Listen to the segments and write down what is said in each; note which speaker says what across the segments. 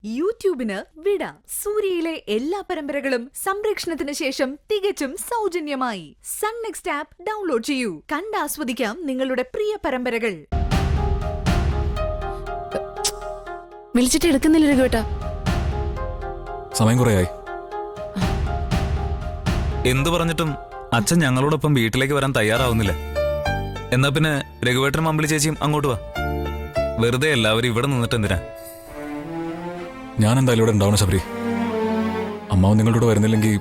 Speaker 1: യൂട്യൂബിന് വിട. സൂര്യയിലെ എല്ലാ പരമ്പരകളും സംരക്ഷണത്തിന് ശേഷം തികച്ചും സൗജന്യമായി സൺ നെക്സ്റ്റ് ആപ്പ് ഡൗൺലോഡ് ചെയ്യൂ. കണ്ടാസ്വദിക്കാം നിങ്ങളുടെ പ്രിയ പരമ്പരകൾ.
Speaker 2: വിളിച്ചിട്ട് എടുക്കുന്നില്ല രഘുവേട്ടാ.
Speaker 3: സമയം കുറയായി.
Speaker 4: എന്തു പറഞ്ഞിട്ടും അച്ഛൻ ഞങ്ങളോടൊപ്പം വീട്ടിലേക്ക് വരാൻ തയ്യാറാവുന്നില്ല. എന്നാ പിന്നെ രഘുവേട്ടനും അമ്പിളി ചേച്ചിയും അങ്ങോട്ട് വാ. വെറുതെ എല്ലാവരും ഇവിടെ നിന്നിട്ട് എന്തിനാ?
Speaker 3: ഞാൻ എന്തായാലും ഇവിടെ ഉണ്ടാവണം ശബരി. അമ്മാവൻ നിങ്ങളുടെ കൂടെ വരുന്നില്ലെങ്കിൽ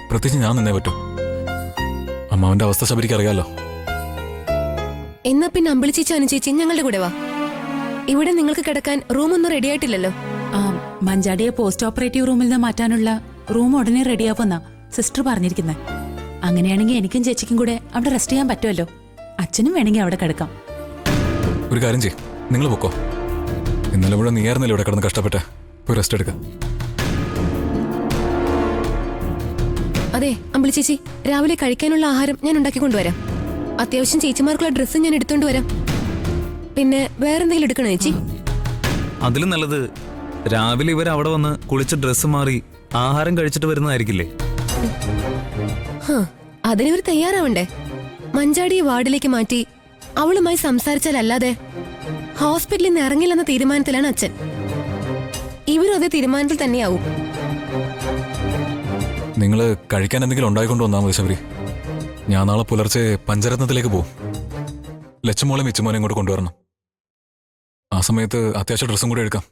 Speaker 3: പ്രത്യേകിച്ച് ഞാൻ നിന്നേ പറ്റൂ. അമ്മാവന്റെ അവസ്ഥ ശബരിക്ക് അറിയാലോ.
Speaker 2: എന്നാ പിന്നെ അമ്പിളി ചേച്ചി അനുചേച്ചി ഞങ്ങളുടെ കൂടെ വാ. ഇവിടെ നിങ്ങൾക്ക് കിടക്കാൻ റൂമൊന്നും റെഡി ആയിട്ടില്ലല്ലോ.
Speaker 5: മഞ്ചാടിയെ പോസ്റ്റ് ഓപ്പറേറ്റീവ് റൂമിൽ നിന്ന് മാറ്റാനുള്ള റൂം ഉടനെ റെഡിയാവുന്ന സിസ്റ്റർ പറഞ്ഞിരിക്കുന്നത്. അങ്ങനെയാണെങ്കിൽ എനിക്കും ചേച്ചിക്കും കൂടെ അവിടെ റെസ്റ്റ് ചെയ്യാൻ പറ്റുമല്ലോ. അച്ഛനും വേണമെങ്കിൽ അവിടെ കിടക്കാം.
Speaker 3: ഒരു കാര്യം ചെയ്യ്, നിങ്ങൾ പൊക്കോ. ഇന്നലെ മുഴുവൻ നീയായിരുന്നല്ലോ ഇവിടെ കിടന്ന് കഷ്ടപ്പെട്ടെ. പോയി റെസ്റ്റ് എടുക്ക.
Speaker 2: അതെ അമ്പിളി ചേച്ചി, രാവിലെ കഴിക്കാനുള്ള ആഹാരം ഞാൻ ഉണ്ടാക്കി കൊണ്ടുവരാം. അത്യാവശ്യം ചേച്ചിമാർക്കുള്ള ഡ്രസ്സ് ഞാൻ എടുത്തോണ്ട് വരാം. പിന്നെ വേറെന്തെങ്കിലും എടുക്കണോ ചേച്ചി?
Speaker 4: അതിലും നല്ലത് രാവിലെ ഇവർ അവിടെ വന്ന് കുളിച്ച് ഡ്രസ്സ് മാറി ആഹാരം കഴിച്ചിട്ട് വരുന്നതായിരിക്കില്ലേ?
Speaker 2: അതിനിവർ തയ്യാറാവണ്ടേ? മഞ്ചാടിയെ വാർഡിലേക്ക് മാറ്റി അവളുമായി സംസാരിച്ചാലല്ലാതെ ഹോസ്പിറ്റലിൽ നിന്ന് ഇറങ്ങില്ലെന്ന തീരുമാനത്തിലാണ് അച്ഛൻ. ഇവരും അതേ തീരുമാനത്തിൽ തന്നെയാവും.
Speaker 3: നിങ്ങള് കഴിക്കാൻ എന്തെങ്കിലും ഉണ്ടായിക്കൊണ്ട് വന്നാൽ മതി ശബരി. ഞാൻ നാളെ പുലർച്ചെ പഞ്ചരത്നത്തിലേക്ക് പോകും. ലച്ചുമോളെ മിച്ചുമോനെ ഇങ്ങോട്ട് കൊണ്ടുവരണം. ആ സമയത്ത് അത്യാവശ്യം ഡ്രസ്സും കൂടെ എടുക്കാം.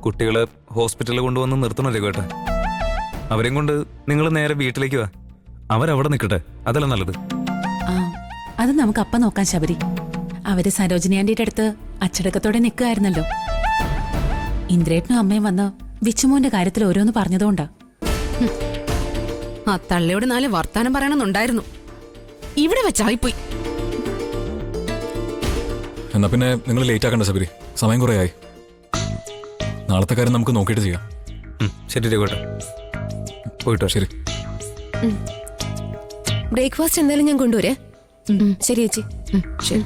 Speaker 4: കുട്ടികളെ ഹോസ്പിറ്റലിൽ കൊണ്ടുവന്ന് നിർത്തണം രഘുവേട്ട. അവരെയും കൊണ്ട് നിങ്ങൾ നേരെ വീട്ടിലേക്ക് വാ. അവരവിടെ നിൽക്കട്ടെ, അതല്ല നല്ലത്.
Speaker 5: അത് നമുക്ക് അപ്പം നോക്കാം ശബരി. അവര് സരോജിനി ആന്റിയുടെ അടുത്ത് അച്ചടക്കത്തോടെ നിൽക്കുകയായിരുന്നല്ലോ. ഇന്ദ്രേട്ടനും അമ്മയും വന്ന് വിച്ചുമോന്റെ കാര്യത്തിൽ ഓരോന്ന് പറഞ്ഞതുകൊണ്ടാ.
Speaker 6: ആ തള്ളയോട് 4 വർത്താനം പറയണമെന്നുണ്ടായിരുന്നു. ഇവിടെ വെച്ചായിപ്പോയി.
Speaker 3: എന്നാ പിന്നെ നിങ്ങൾ ലേറ്റ് ആക്കണ്ട ശബരി. സമയം കുറയായി. നാളത്തെ കാര്യം നമുക്ക് നോക്കിയിട്ട് ചെയ്യാം.
Speaker 4: ശരി രഘുവേട്ട, പോയിട്ടോ.
Speaker 3: ശരി.
Speaker 2: ബ്രേക്ക്ഫാസ്റ്റ് എന്തായാലും ഞാൻ കൊണ്ടുവരേ. ശരി ചേച്ചി.
Speaker 6: ശരി.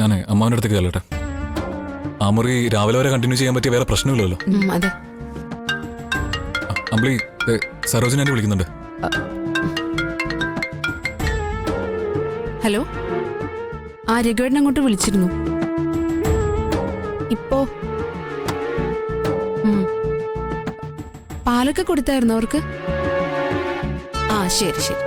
Speaker 3: ഞാനേ അമ്മാവൻ്റെ അടുത്തേക്ക് ചെല്ലട്ടെ. ആ മുറി രാവിലെ വരെ കണ്ടിന്യൂ ചെയ്യാൻ പറ്റിയ വേറെ പ്രശ്നമില്ലല്ലോ.
Speaker 6: അതെ.
Speaker 3: അമ്പിളി, സരോജിനി ആന്റി വിളിക്കുന്നുണ്ട്.
Speaker 6: ഹലോ, ആ രഘുവേട്ടൻ അങ്ങോട്ട് വിളിച്ചിരുന്നു. ഇപ്പോ പാലൊക്കെ കൊടുത്തായിരുന്നു അവർക്ക്. ആ ശരി ശരി.